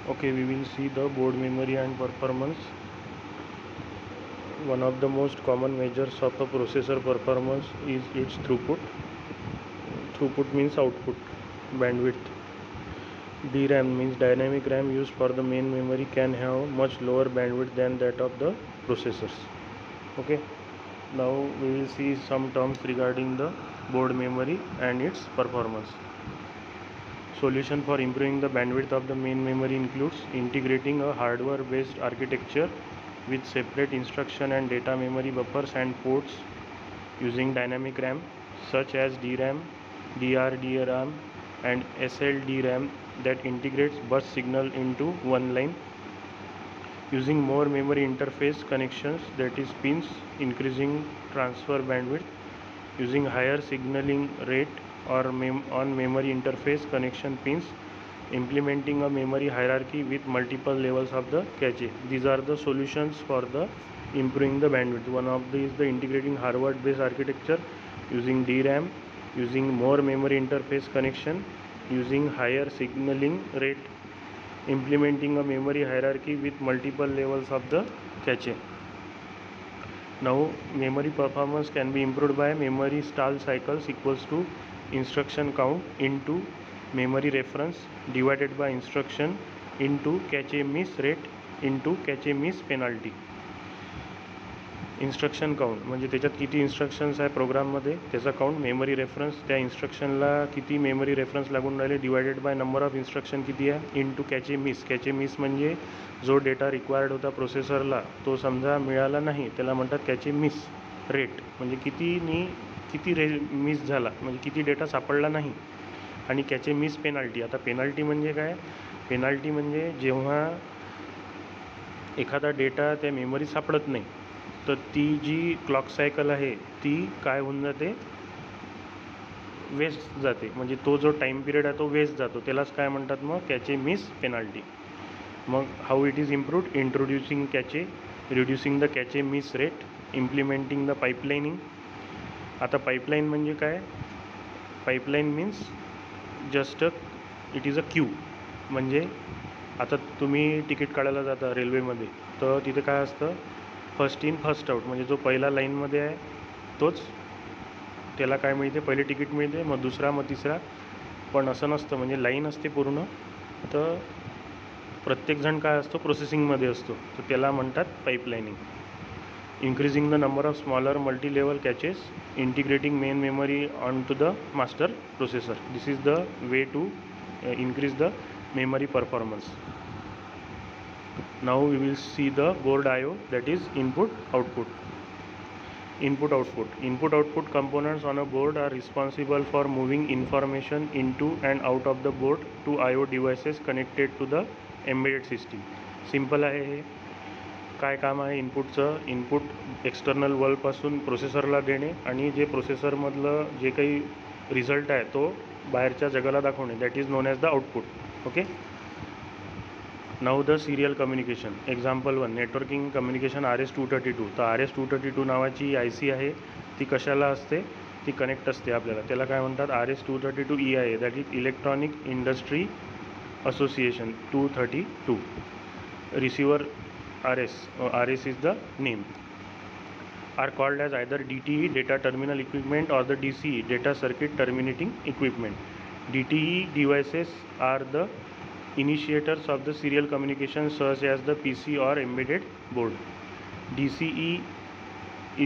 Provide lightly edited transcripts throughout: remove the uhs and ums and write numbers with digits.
Okay, we will see the board memory and performance. One of the most common measures of a processor performance is its throughput. Throughput means output, bandwidth. DRAM means dynamic RAM used for the main memory can have much lower bandwidth than that of the processors. Okay, now we will see some terms regarding the board memory and its performance. Solution for improving the bandwidth of the main memory includes integrating a hardware-based architecture with separate instruction and data memory buffers and ports using dynamic RAM such as DRAM, DRDRAM and SLDRAM that integrates bus signal into one line. Using more memory interface connections, that is pins, increasing transfer bandwidth. Using higher signaling rate or on memory interface connection pins, implementing a memory hierarchy with multiple levels of the cache. These are the solutions for the improving the bandwidth. One of these is the integrating hardware-based architecture, using DRAM, using more memory interface connection, using higher signaling rate, implementing a memory hierarchy with multiple levels of the cache. Now memory performance can be improved by memory stall cycles equals to instruction count into memory reference divided by instruction into cache miss rate into cache miss penalty. Instruction count म्हणजे त्याच्यात किती instructions आहे प्रोग्राममध्ये त्याचा count, memory reference त्या इन्स्ट्रक्शनला किती memory reference लागून राहिले divided by number of instruction किती आहे इंटू कॅचे मिस. कॅचे मिस म्हणजे जो डेटा रिक्वायर्ड होता प्रोसेसरला तो समजा मिळाला नाही त्याला म्हणतात कॅचे मिस रेट, म्हणजे किती मिस झाला म्हणजे किती डेटा सापडला नाही. आणि कॅचे मिस पेनाल्टी. आता पेनाल्टी म्हणजे काय? पेनाल्टी म्हणजे जेव्हा एखादा डेटा त्या मेमरीत सापडत नाही तर ती जी क्लॉक सायकल आहे ती काय होऊन जाते, वेस्ट जाते. म्हणजे तो जो टाईम पिरियड आहे तो वेस्ट जातो, त्यालाच काय म्हणतात मग कॅचे मिस पेनाल्टी. मग how it is improved? Introducing cache, reducing the cache miss rate, implementing the pipelining. आता पाईपलाईन म्हणजे काय? Pipeline means just it is a queue. म्हणजे आता तुम्ही तिकीट काढायला जाता रेल्वेमध्ये तर तिथे काय असतं, फर्स्ट इन फर्स्ट आऊट. म्हणजे जो पहिला लाईनमध्ये आहे तोच त्याला काय मिळते, पहिले तिकीट मिळते, मग दुसरा, मग तिसरा. पण असं नसतं, म्हणजे लाईन असते पूर्ण. तर प्रत्येकजण काय असतो, प्रोसेसिंगमध्ये असतो, तर त्याला म्हणतात pipelining. Increasing the number of smaller multi level caches, integrating main memory on to the master processor. This is the way to increase the memory performance. Now we will see the board I/O, that is input output. Input output components on a board are responsible for moving information into and out of the board to I/O devices connected to the embedded system. Simple आहे हे. काय काम आहे इनपुटचं? Input external वर्ल्डपासून प्रोसेसरला देणे आणि जे प्रोसेसरमधलं जे काही रिझल्ट आहे तो बाहेरच्या जगाला दाखवणे. That is non as the output. Okay. Now the serial communication. Example 1, networking communication RS-232. तर RS-232 नावाची IC आहे, ती कशाला असते? ती कनेक्ट असते आपल्याला. त्याला काय म्हणतात? RS-232 EIA, that is electronic industry association 232. Receiver RS is the name, are called as either DTE, data terminal equipment, or the DCE, data circuit terminating equipment. DTE devices are the initiators of the serial communication such as the PC or embedded board. DCE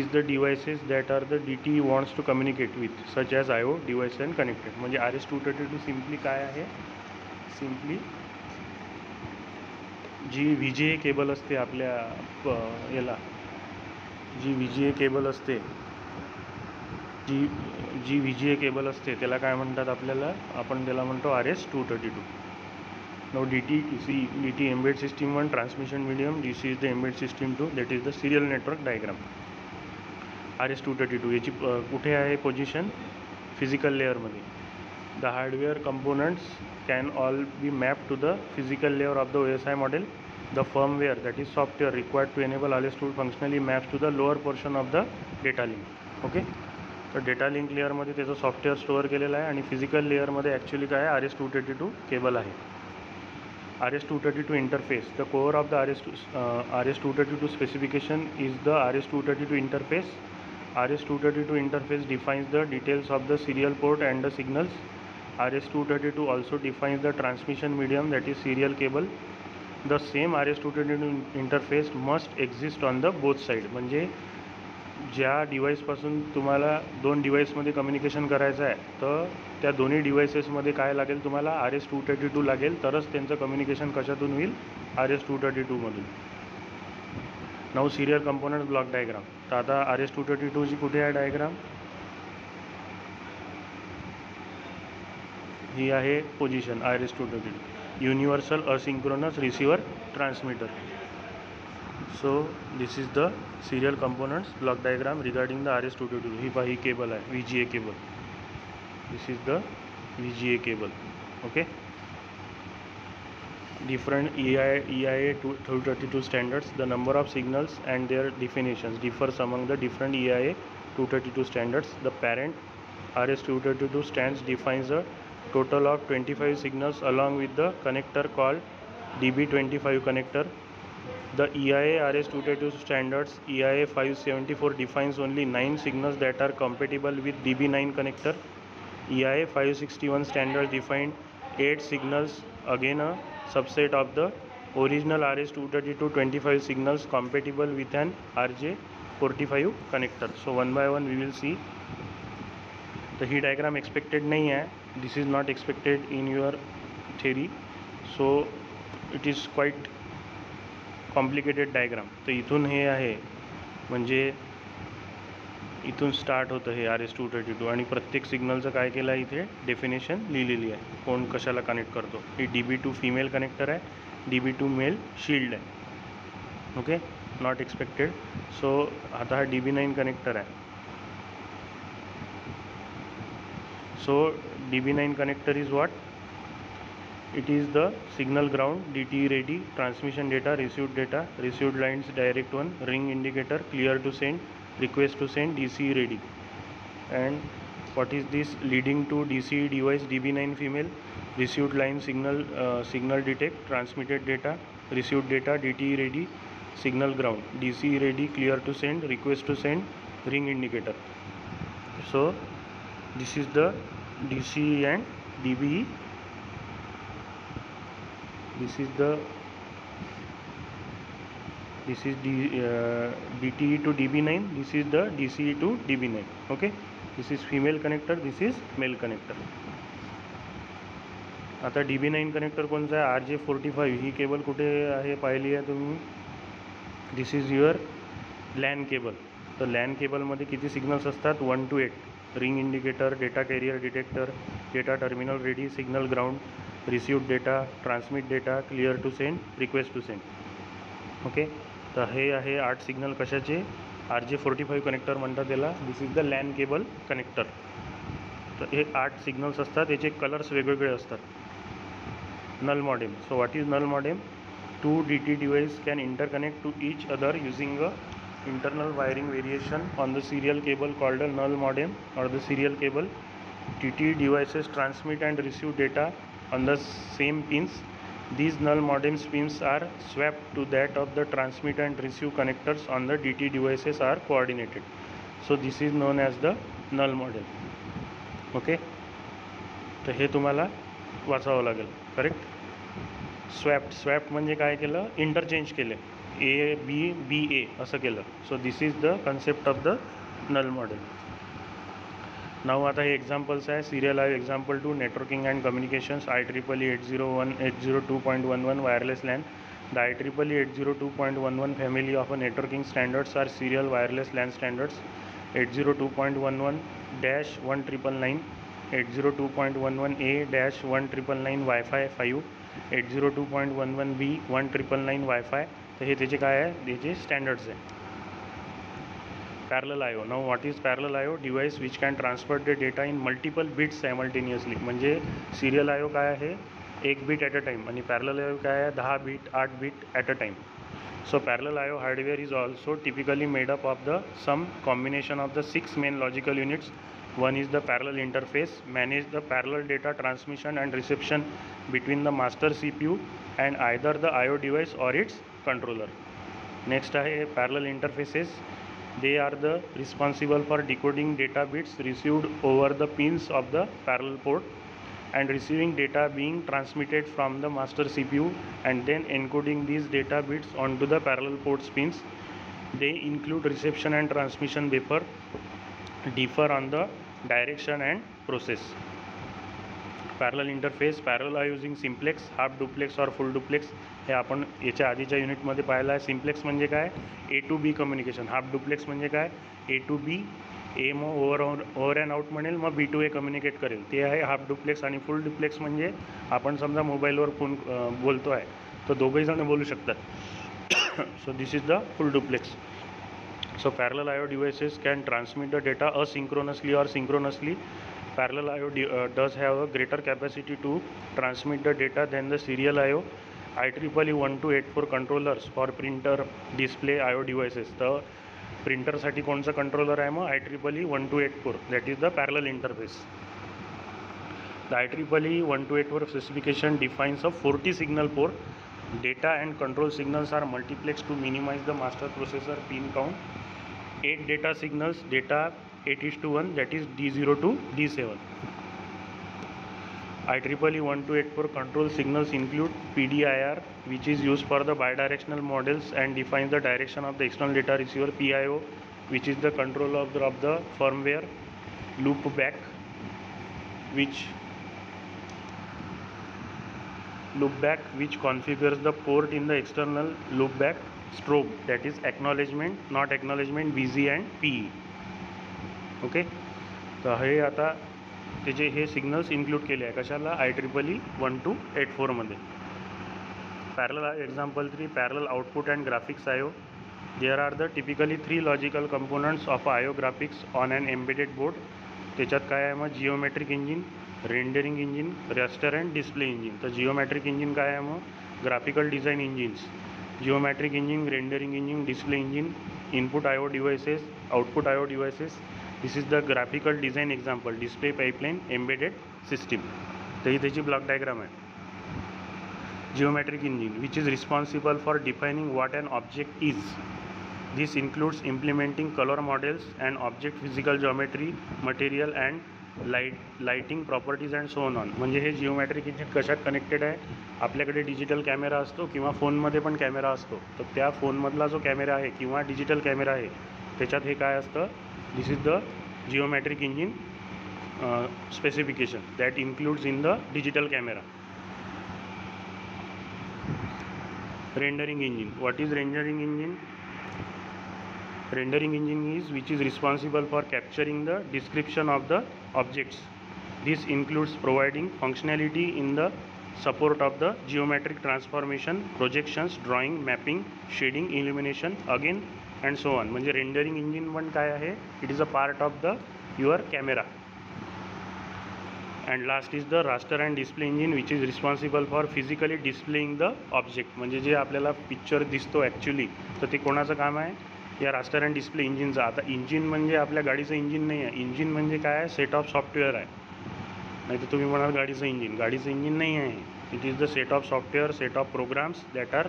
is the devices that are the DTE wants to communicate with, such as IO device and connected. म्हणजे RS-232 simply काय आहे? Simply जी VGA cable असते आपल्या याला, जी VGA cable असते, जी VGA cable असते त्याला काय म्हणतात आपल्याला? आपण त्याला म्हणतो RS-232. Now DT embed system 1 transmission medium, DC is the embed system 2, that is the serial network diagram. RS-232 याची कुठे आहे पोझिशन? फिजिकल लेअरमध्ये. The hardware components can all be mapped to the physical layer of the OSI model. The firmware, that is software required to enable RS-2 functionally maps to the lower portion of the data link. Okay. तर data link लेअरमध्ये त्याचं software store केलेलं आहे आणि physical लेअरमध्ये actually काय आहे? RS-232 cable आहे. RS-232 interface. The core of the RS-232 specification is the RS-232 interface. RS-232 interface defines the details of the serial port and the signals. RS-232 also defines the transmission medium, that is serial cable. The same RS-232 interface must exist on the both side. म्हणजे ज्या डिव्हाइसपासून तुम्हाला दोन डिव्हाइसमध्ये communication करायचं आहे तर त्या दोन्ही डिव्हाइसेसमध्ये काय लागेल, तुम्हाला RS-232 लागेल, तरच त्यांचं कम्युनिकेशन कशातून होईल, RS-232 मधून. Now serial component block diagram. तर आता RS-232 ची कुठे आहे डायग्राम, ही आहे position RS-232, universal asynchronous receiver transmitter. So this is the serial components block diagram regarding the RS-232. ही पहा, ही केबल आहे VGA cable. This is the VGA cable. Okay. Different EIA 232 standards. The number of signals and their definitions differs among the different EIA 232 standards. The parent RS-232 standards defines a total of 25 signals along with the connector called DB25 connector. The EIA RS-232 standards EIA 574 defines only 9 signals that are compatible with DB9 connector. EIA 561 standard defined 8 signals, again a subset of the original RS-232 25 signals compatible with an RJ45 connector. So one by one we will see. The he diagram expected नहीं है, this is not expected in your theory, so it is quite complicated diagram. तर इथून हे आहे, म्हणजे इथून start होतं हे RS-232 आणि प्रत्येक सिग्नलचं काय केलं आहे, इथे डेफिनेशन लिहिलेली आहे, कोण कशाला कनेक्ट करतो. ही DB2 फिमेल कनेक्टर आहे, DB2 मेल शील्ड आहे. Okay, not expected. सो आता हा DB9 कनेक्टर आहे. So DB9 connector is what, it is the signal ground, DTE ready, transmission data, received lines direct one, ring indicator, clear to send, request to send, DCE ready. And what is this, leading to DCE device DB9 female, received line signal detect, transmitted data, received data, DTE ready, signal ground, DCE ready, clear to send, request to send, ring indicator. So this is the DCE and DBE. This is DTE to DB9, this is the DCE to DB9. okay, this is female connector, this is male connector. आता DB9 connector कोणचा आहे, RJ45. ही cable कुठे आहे पाहिली आहे तुम्ही, this is your LAN cable. तर LAN केबलमध्ये किती सिग्नल्स असतात, 1 to 8. Ring indicator, data carrier detector, data terminal ready, signal ground, received data, transmit data, clear to send, request to send. Okay, तर हे आहे 8 सिग्नल कशाचे, RJ45 कनेक्टर म्हणतात त्याला. This is the LAN cable connector. तर हे 8 signals असतात, याचे कलर्स वेगवेगळे असतात. null modem. So what is null modem? Two DT device can interconnect to each other using a internal wiring variation on the serial cable called a null modem or the serial cable. DT devices transmit and receive data on the same pins. These null modem pins are swapped to that of the transmit and receive connectors on the DT devices are coordinated. So this is known as the null modem. Okay, तर हे तुम्हाला वाचावं लागेल. Correct. स्वॅप्ड म्हणजे काय केलं, interchange केले, A असं केलं. So this is the concept of the null model. Now आता हे एक्झाम्पल्स आहे. सिरियल आहे example 2, networking and communications, IEEE 802.11 wireless LAN. The IEEE 802.11 family of networking standards are serial wireless LAN standards. 802.11-1999, 802.11a-1999 Wi-Fi 5, 802.11b 1999 Wi-Fi. तर हे त्याचे काय आहे, त्याचे स्टँडर्ड्स आहे. Parallel IO. Now what is parallel IO? Device which can transfer the data in multiple bits simultaneously. म्हणजे serial IO काय आहे, 1 बीट ॲट अ टाईम, आणि पॅरलल IO काय आहे, 10 bit 8 bit at a time. So parallel IO hardware is also typically made up of the some combination of the 6 main logical units. One is the parallel interface, manage the parallel data transmission and reception between the master CPU and either the IO device or its controller. Next आहे parallel interfaces. They are the responsible for decoding data bits received over the pins of the parallel port and receiving data being transmitted from the master CPU and then encoding these data bits onto the parallel port's pins. They include reception and transmission buffer, differ on the direction and process. Parallel interface, parallel are using simplex, half duplex or full duplex. हे आपण याच्या आधीच्या युनिटमध्ये पाहिलं आहे. Simplex म्हणजे काय, A to B communication. Half duplex म्हणजे काय, A to B, ए मग ओव्हर अँड आउट म्हणेल, मग B to A कम्युनिकेट करेल, ते आहे हाफ डुप्लेक्स. आणि फुल डुप्लेक्स म्हणजे आपण समजा मोबाईलवर फोन बोलतो आहे तर दोघंही जण बोलू शकतात. So this is the full duplex. So parallel IO devices can transmit the data asynchronously or synchronously. Parallel IO does have a greater capacity to transmit the data than the serial IO. IEEE 1284 controllers for printer, display, IO devices. तर प्रिंटरसाठी कोणचं controller आहे मग IEEE 1284, that is the parallel interface. The IEEE 1284 specification defines a 40 signal port. Data and control signals are multiplexed to minimize the master processor pin count. 8 data signals, data 8:1, that is D0 to D7. IEEE 1284 control signals include PDIR, which is used for the bidirectional models and defines the direction of the external data receiver. PIO, which is the control of the firmware. Loopback, which configures the port in the external loopback. Strobe, that is acknowledgement, not acknowledgement, BZ and PE. Okay, तर हे आता त्याचे हे signals include केले आहे कशाला, IEEE 1284 मध्ये. Parallel example 3, parallel output and graphics IO. There are the typically 3 logical components of IO graphics on an embedded board. त्याच्यात काय आहे मग, geometric engine, rendering engine, raster and display engine. तर geometric engine काय आहे मग, graphical design engines. Geometric engine, rendering engine, display engine, input IO devices, output IO devices. This is the graphical design example, display pipeline, embedded system. तर ही त्याची block diagram आहे. Geometric engine, which is responsible for defining what an object is. This includes implementing color models and object physical geometry, material and lighting properties and so on. म्हणजे हे geometric engine कशात connected आहे, आपल्याकडे digital camera असतो किंवा फोनमध्ये पण camera असतो, तर त्या फोनमधला जो कॅमेरा आहे किंवा डिजिटल कॅमेरा आहे त्याच्यात हे काय असतं, this is the geometric engine specification that includes in the digital camera. Rendering engine, what is rendering engine? Rendering engine is which is responsible for capturing the description of the objects. This includes providing functionality in the support of the geometric transformation, projections, drawing, mapping, shading, illumination, again and so on. म्हणजे rendering engine पण काय आहे, it is a part of the your camera. And last is the raster and display engine, which is responsible for physically displaying the object. म्हणजे जे आपल्याला picture दिसतो actually, तर ते कोणाचं काम आहे, या रास्टर अँड डिस्प्ले इंजिनचा. आता इंजिन म्हणजे आपल्या गाडीचं इंजिन नाही आहे, इंजिन म्हणजे काय आहे, सेट ऑफ सॉफ्टवेअर आहे. नाही तर तुम्ही म्हणाल गाडीचं इंजिन नाही आहे. It is the set of software, set of programs that are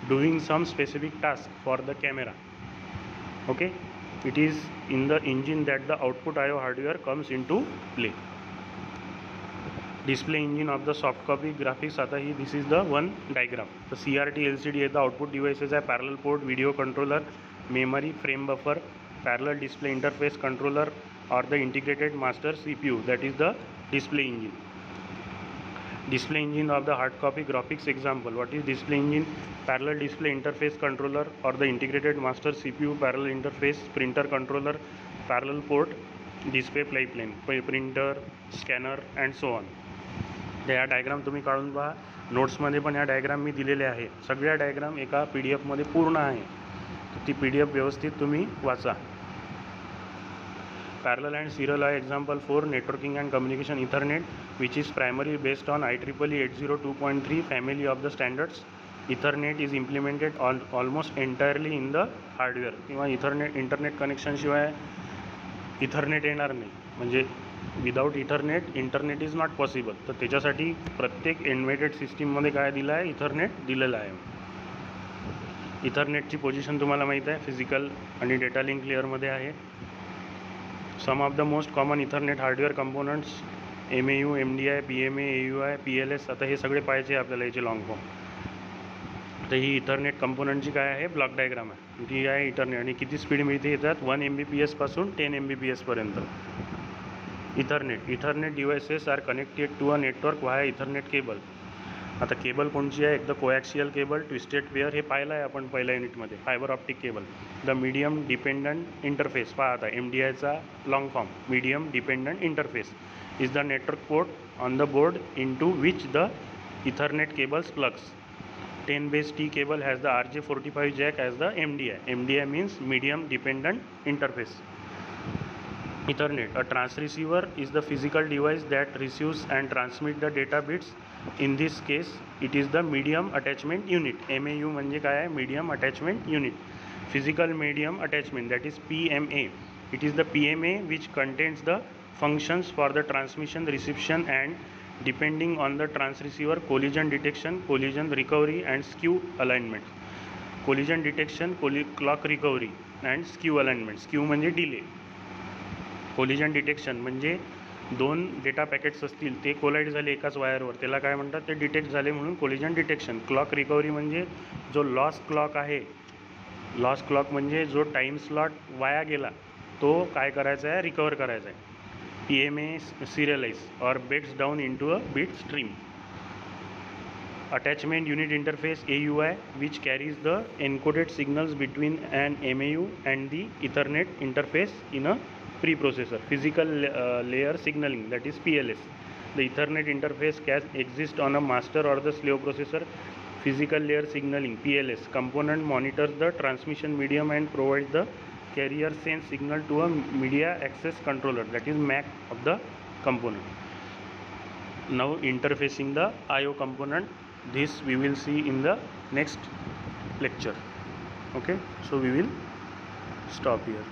doing some specific task for the camera. Okay, it is in the engine that the output IO hardware comes in to play. Display engine of the soft copy graphics. आता ही this is the one diagram. तर CRT LCD हे the output devices आहे, parallel port, video controller, memory, frame buffer, parallel display interface controller or the integrated master CPU, that is the display engine. Display engine of the hard copy graphics example. What is display engine? Parallel display interface controller or the integrated master CPU, parallel interface, printer controller, parallel port, display pipeline, printer, scanner and so on. ह्या diagram तुम्ही काढून पहा, नोट्समध्ये पण ह्या diagram मी दिलेले आहे. सगळ्या डायग्राम एका PDF मध्ये पूर्ण आहे, ती PDF व्यवस्थित तुम्ही वाचा. पॅरलल अँड सिरियल आहे example 4, networking and communication Ethernet, which is primary based on IEEE 802.3 family of the standards. Ethernet is implemented almost entirely in the hardware. किंवा इंटरनेट कनेक्शनशिवाय इथरनेट येणार नाही. म्हणजे without Ethernet internet is not possible. तर त्याच्यासाठी प्रत्येक embedded सिस्टीममध्ये काय दिलं आहे, इथरनेट दिलेलं आहे. इथरनेटची पोझिशन तुम्हाला माहीत आहे, फिजिकल आणि डेटा लिंक लेअरमध्ये आहे. Some of the most common ethernet hardware components MAU, MDI, PMA, AUI, PLS. आता हे सगळे पाहिजे आपल्याला याचे लॉंग फॉर्म. तर ही इथरनेट कंपोनंटची काय आहे, ब्लॉक डायग्राम आहे. ती आहे इथरनेट. आणि किती स्पीड मिळते याच्यात, 1 Mbps पासून 10 Mbps पर्यंत. Ethernet devices are connected to a network via ethernet cable. आता केबल कोणची आहे, एक the coaxial cable, twisted pair, हे पाहिलं आहे आपण पहिल्या युनिटमध्ये. Fibre optic cable. The medium dependent interface, पहा आता MDIचा long form, medium dependent interface is the network port on the board into which the Ethernet cables plugs. 10-base-T cable has the RJ45 jack as the MDI. MDI means medium dependent interface. Ethernet, a transceiver is the physical device that receives and transmits the data bits. In this case, it is the medium attachment unit. MAU म्हणजे काय आहे, medium attachment unit. Physical medium attachment, that is PMA. It is the PMA which contains the functions for the transmission, reception, and depending on the transceiver, collision detection, collision recovery, and skew alignment. Collision detection, clock recovery, and skew alignment. Skew म्हणजे delay. Collision detection म्हणजे दोन data packets असतील, ते collide झाले एकाच वायरवर, त्याला काय म्हणतात, ते डिटेक्ट झाले म्हणून कोलिजन डिटेक्शन. क्लॉक रिकव्हरी म्हणजे जो लॉस क्लॉक आहे, लॉस क्लॉक म्हणजे जो टाईम स्लॉट वाया गेला तो काय करायचा आहे, रिकवर करायचा आहे. PMA serialize or bits down into a bit stream. Attachment unit interface AUI, which carries the encoded signals between an MAU and the Ethernet interface in a preprocessor. Physical layer signaling, that is PLS. The Ethernet interface can exist on a master or the slave processor. Physical layer signaling PLS component monitors the transmission medium and provides the carrier sense signal to a media access controller, that is MAC of the component. Now interfacing the IO component, this we will see in the next lecture. Okay, so we will stop here.